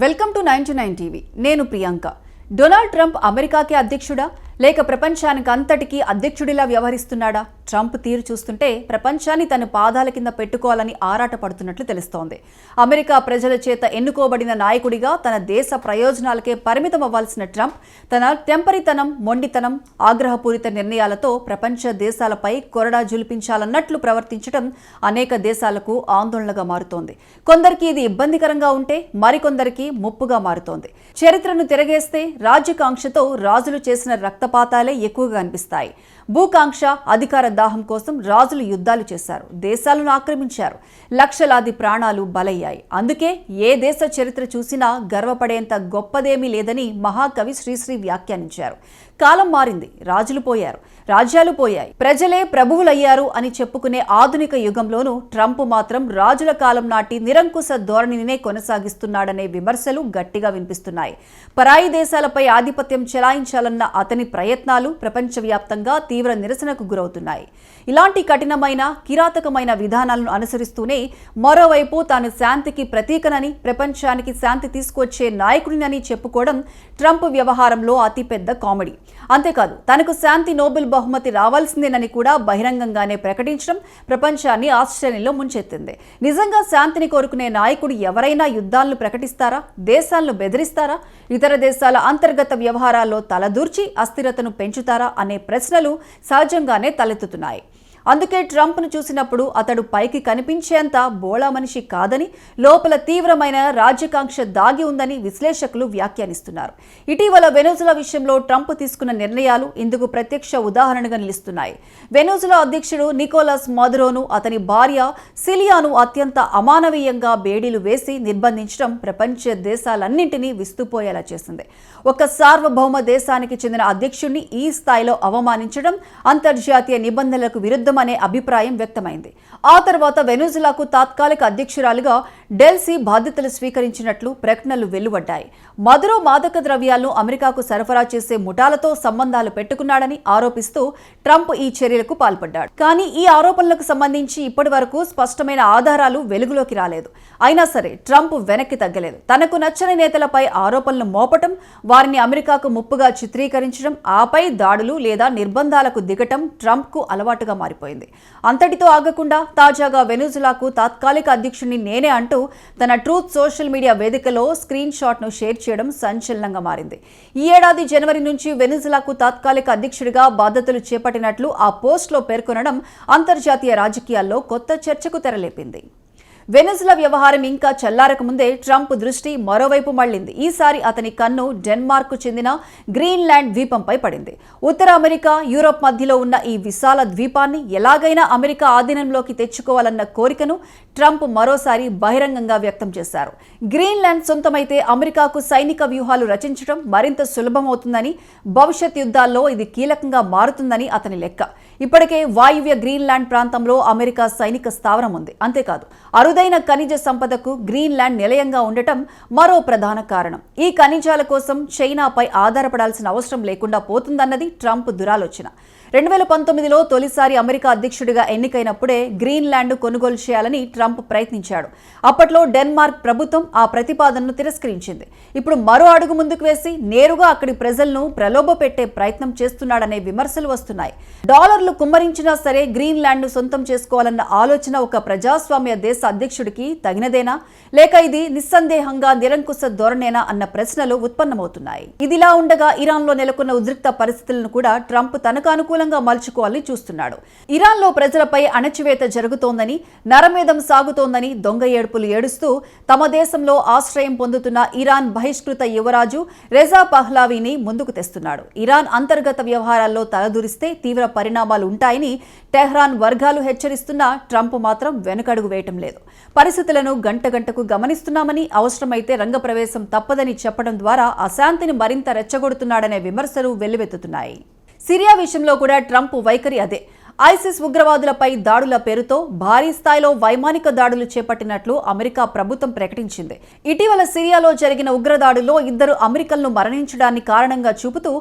Welcome to 99 TV. నేను Priyanka. Donald Trump అమెరికాకి అధ్యక్షుడా లేక ప్రపంచానికి అంతటికీ అధ్యక్షుడిలా వ్యవహరిస్తున్నాడా? ట్రంప్ తీరు చూస్తుంటే ప్రపంచాన్ని తన పాదాల కింద పెట్టుకోవాలని ఆరాటపడుతున్నట్లు తెలుస్తోంది. అమెరికా ప్రజల చేత ఎన్నుకోబడిన నాయకుడిగా తన దేశ ప్రయోజనాలకే పరిమితం అవ్వాల్సిన ట్రంప్ తన టెంపరితనం, మొండితనం, ఆగ్రహపూరిత నిర్ణయాలతో ప్రపంచ దేశాలపై కొరడా జులిపించాలన్నట్లు ప్రవర్తించడం అనేక దేశాలకు ఆందోళనగా మారుతోంది. కొందరికి ఇది ఇబ్బందికరంగా ఉంటే మరికొందరికి ముప్పుగా మారుతోంది. చరిత్రను తిరగేస్తే రాజ్యకాంక్షతో రాజులు చేసిన రక్తపాతాలే ఎక్కువగా కనిపిస్తాయి. భూకాంక్ష, అధికార దాహం కోసం రాజులు యుద్ధాలు చేశారు, దేశాలను ఆక్రమించారు, లక్షలాది ప్రాణాలు బలయ్యాయి. అందుకే ఏ దేశ చరిత్ర చూసినా గర్వపడేంత గొప్పదేమీ లేదని మహాకవి శ్రీశ్రీ వ్యాఖ్యానించారు. కాలం మారింది, రాజులు పోయారు, రాజ్యాలు పోయాయి, ప్రజలే ప్రభువులయ్యారు అని చెప్పుకునే ఆధునిక యుగంలోనూ ట్రంప్ మాత్రం రాజుల కాలం నాటి నిరంకుశ ధోరణినే కొనసాగిస్తున్నాడనే విమర్శలు గట్టిగా వినిపిస్తున్నాయి. పరాయి దేశాలపై ఆధిపత్యం చెలాయించాలన్న అతని ప్రయత్నాలు ప్రపంచవ్యాప్తంగా తీవ్ర నిరసనకు గురవుతున్నాయి. ఇలాంటి కఠినమైన, కిరాతకమైన విధానాలను అనుసరిస్తూనే మరోవైపు తాను శాంతికి ప్రతీకనని, ప్రపంచానికి శాంతి తీసుకొచ్చే నాయకుడినని చెప్పుకోవడం ట్రంప్ వ్యవహారంలో అతిపెద్ద కామెడీ. అంతేకాదు, తనకు శాంతి నోబెల్ బహుమతి రావాల్సిందేనని కూడా బహిరంగంగానే ప్రకటించడం ప్రపంచాన్ని ఆశ్చర్యంలో ముంచెత్తింది. నిజంగా శాంతిని కోరుకునే నాయకుడు ఎవరైనా యుద్ధాలను ప్రకటిస్తారా? దేశాలను బెదిరిస్తారా? ఇతర దేశాల అంతర్గత వ్యవహారాల్లో తలదూర్చి అస్థిరతను పెంచుతారా అనే ప్రశ్నలు సహజంగానే తలెత్తుతున్నాయి. అందుకే ట్రంప్ను చూసినప్పుడు అతడు పైకి కనిపించేంత బోళా మనిషి కాదని, లోపల తీవ్రమైన రాజ్యకాంక్ష దాగి ఉందని విశ్లేషకులు వ్యాఖ్యానిస్తున్నారు. ఇటీవల వెనెజులా విషయంలో ట్రంప్ తీసుకున్న నిర్ణయాలు ఇందుకు ప్రత్యక్ష ఉదాహరణగా నిలుస్తున్నాయి. వెనెజులా అధ్యక్షుడు నికోలస్ మాదురోను, అతని భార్య సిలియాను అత్యంత అమానవీయంగా బేడీలు వేసి నిర్బంధించడం ప్రపంచ దేశాలన్నింటినీ విస్తుపోయేలా చేసింది. ఒక సార్వభౌమ దేశానికి చెందిన అధ్యక్షుడిని ఈ స్థాయిలో అవమానించడం అంతర్జాతీయ నిబంధనలకు విరుద్ధం అనే అభిప్రాయం వ్యక్తమైంది. ఆ తర్వాత వెనెజులాకు తాత్కాలిక అధ్యక్షురాలుగా డెల్సీ బాధ్యతలు స్వీకరించినట్లు ప్రకటనలు వెలువడ్డాయి. మదురో మాదక ద్రవ్యాలను అమెరికాకు సరఫరా చేసే ముఠాలతో సంబంధాలు పెట్టుకున్నాడని ఆరోపిస్తూ ట్రంప్ ఈ చర్యలకు పాల్పడ్డాడు. కానీ ఈ ఆరోపణలకు సంబంధించి ఇప్పటి వరకు స్పష్టమైన ఆధారాలు వెలుగులోకి రాలేదు. అయినా సరే ట్రంప్ వెనక్కి తగ్గలేదు. తనకు నచ్చని నేతలపై ఆరోపణలు మోపటం, వారిని అమెరికాకు ముప్పుగా చిత్రీకరించడం, ఆపై దాడులు లేదా నిర్బంధాలకు దిగటం ట్రంప్కు అలవాటుగా మారిపోయింది. అంతటితో ఆగకుండా తాజాగా వెనెజులాకు తాత్కాలిక అధ్యక్షుడిని నేనే అంటూ తన ట్రూత్ సోషల్ మీడియా వేదికలో స్క్రీన్ షాట్ ను షేర్ చేయడం సంచలనంగా మారింది. ఈ ఏడాది జనవరి నుంచి వెనెజులాకు తాత్కాలిక అధ్యక్షుడిగా బాధ్యతలు చేపట్టినట్లు ఆ పోస్ట్ లో పేర్కొనడం అంతర్జాతీయ రాజకీయాల్లో కొత్త చర్చకు తెరలేపింది. వెనెజులా వ్యవహారం ఇంకా చల్లారక ముందే ట్రంప్ దృష్టి మరోవైపు మళ్లింది. ఈసారి అతని కన్ను డెన్మార్క్ చెందిన గ్రీన్లాండ్ ద్వీపంపై పడింది. ఉత్తర అమెరికా, యూరోప్ మధ్యలో ఉన్న ఈ విశాల ద్వీపాన్ని ఎలాగైనా అమెరికా ఆధీనంలోకి తెచ్చుకోవాలన్న కోరికను ట్రంప్ మరోసారి బహిరంగంగా వ్యక్తం చేశారు. గ్రీన్లాండ్ సొంతమైతే అమెరికాకు సైనిక వ్యూహాలు రచించడం మరింత సులభమవుతుందని, భవిష్యత్ యుద్ధాల్లో ఇది కీలకంగా మారుతుందని అతని లెక్క. ఇప్పటికే వాయువ్య గ్రీన్లాండ్ ప్రాంతంలో అమెరికా సైనిక స్థావరం ఉంది. అంతేకాదు, అరుదైన ఖనిజ సంపదకు గ్రీన్లాండ్ నిలయంగా ఉండటం మరో ప్రధాన కారణం. ఈ ఖనిజాల కోసం చైనాపై ఆధారపడాల్సిన అవసరం లేకుండా పోతుందన్నది ట్రంప్ దురాలోచన. 2019లో తొలిసారి అమెరికా అధ్యక్షుడిగా ఎన్నికైనప్పుడే గ్రీన్లాండ్ కొనుగోలు చేయాలని ట్రంప్ ప్రయత్నించాడు. అప్పట్లో డెన్మార్క్ ప్రభుత్వం ఆ ప్రతిపాదనను తిరస్కరించింది. ఇప్పుడు మరో అడుగు ముందుకు వేసి నేరుగా అక్కడి ప్రజలను ప్రలోభపెట్టే ప్రయత్నం చేస్తున్నాడనే విమర్శలు వస్తున్నాయి. డాలర్లు కుమ్మరించినా సరే గ్రీన్లాండ్ సొంతం చేసుకోవాలన్న ఆలోచన ఒక ప్రజాస్వామ్య దేశ అధ్యక్షుడికి తగినదేనా, లేక ఇది నిస్సందేహంగా నిరంకుశ ధోరణేనా అన్న ప్రశ్నలు ఉత్పన్నమవుతున్నాయి. ఇదిలా ఉండగా ఇరాన్లో నెలకొన్న ఉద్రిక్త పరిస్థితులను కూడా ట్రంప్ తనకు అనుకూలంగా మలుచుకోవాలని చూస్తున్నాడు. ఇరాన్లో ప్రజలపై అణచివేత జరుగుతోందని, నరమేధం సాగుతోందని దొంగ ఏడుపులు ఏడుస్తూ తమ దేశంలో ఆశ్రయం పొందుతున్న ఇరాన్ బహిష్కృత యువరాజు రెజా పహ్లావీని ముందుకు తెస్తున్నాడు. ఇరాన్ అంతర్గత వ్యవహారాల్లో తలదూరిస్తే తీవ్ర పరిణామాలు ఉంటాయని టెహ్రాన్ వర్గాలు హెచ్చరిస్తున్నా ట్రంప్ మాత్రం వెనుకడుగు వేయటం లేదు. పరిస్థితులను గంటకు గమనిస్తున్నామని, అవసరమైతే రంగప్రవేశం తప్పదని చెప్పడం ద్వారా అశాంతిని మరింత రెచ్చగొడుతున్నాడనే విమర్శలు వెల్లువెత్తుతున్నాయి. సిరియా విషయంలో కూడా ట్రంప్ వైఖరి అదే. ఐసిస్ ఉగ్రవాదులపై దాడుల పేరుతో భారీ స్థాయిలో వైమానిక దాడులు చేపట్టినట్లు అమెరికా ప్రభుత్వం ప్రకటించింది. ఇటీవల సిరియాలో జరిగిన ఉగ్రదాడుల్లో 2 అమెరికన్లు మరణించడాన్ని కారణంగా చూపుతూ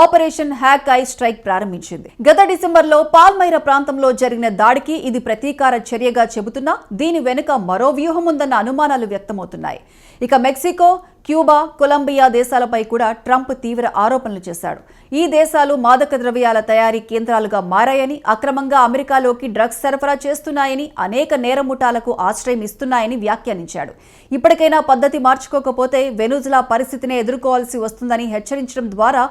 ఆపరేషన్ హ్యాక్ ఐ స్ట్రైక్ ప్రారంభించింది. గత డిసెంబర్లో పాల్మైరా ప్రాంతంలో జరిగిన దాడికి ఇది ప్రతీకార చర్యగా చెబుతున్నా దీని వెనుక మరో వ్యూహం ఉందన్న అనుమానాలు వ్యక్తమవుతున్నాయి. ఇక మెక్సికో, క్యూబా, కొలంబియా దేశాలపై కూడా ట్రంప్ తీవ్ర ఆరోపణలు చేశాడు. ఈ దేశాలు మాదక ద్రవ్యాల తయారీ కేంద్రాలుగా మారాయని, అక్రమంగా అమెరికాలోకి డ్రగ్స్ సరఫరా చేస్తున్నాయని, అనేక నేరముఠాలకు ఆశ్రయం ఇస్తున్నాయని వ్యాఖ్యానించాడు. ఇప్పటికైనా పద్ధతి మార్చుకోకపోతే వెనుజులా పరిస్థితిని ఎదుర్కోవాల్సి వస్తుందని హెచ్చరించడం ద్వారా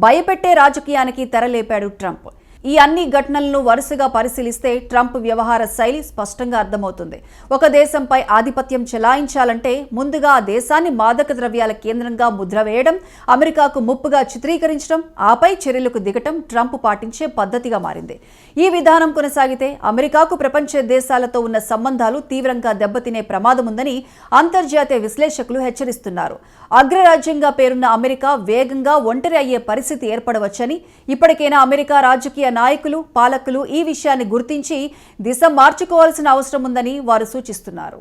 భయపెట్టే రాజకీయానికి తెరలేపాడు ట్రంప్. ఈ అన్ని ఘటనలను వరుసగా పరిశీలిస్తే ట్రంప్ వ్యవహార శైలి స్పష్టంగా అర్థమవుతుంది. ఒక దేశంపై ఆధిపత్యం చెలాయించాలంటే ముందుగా ఆ దేశాన్ని మాదక ద్రవ్యాల కేంద్రంగా ముద్ర వేయడం, అమెరికాకు ముప్పుగా చిత్రీకరించడం, ఆపై చర్యలకు దిగటం ట్రంప్ పాటించే పద్ధతిగా మారింది. ఈ విధానం కొనసాగితే అమెరికాకు ప్రపంచ దేశాలతో ఉన్న సంబంధాలు తీవ్రంగా దెబ్బతినే ప్రమాదం ఉందని అంతర్జాతీయ విశ్లేషకులు హెచ్చరిస్తున్నారు. అగ్రరాజ్యంగా పేరున్న అమెరికా వేగంగా ఒంటరి అయ్యే పరిస్థితి ఏర్పడవచ్చని, ఇప్పటికైనా అమెరికా రాజకీయ నాయకులు, పాలకులు ఈ విషయాన్ని గుర్తించి దిశ మార్చుకోవాల్సిన అవసరం ఉందని వారు సూచిస్తున్నారు.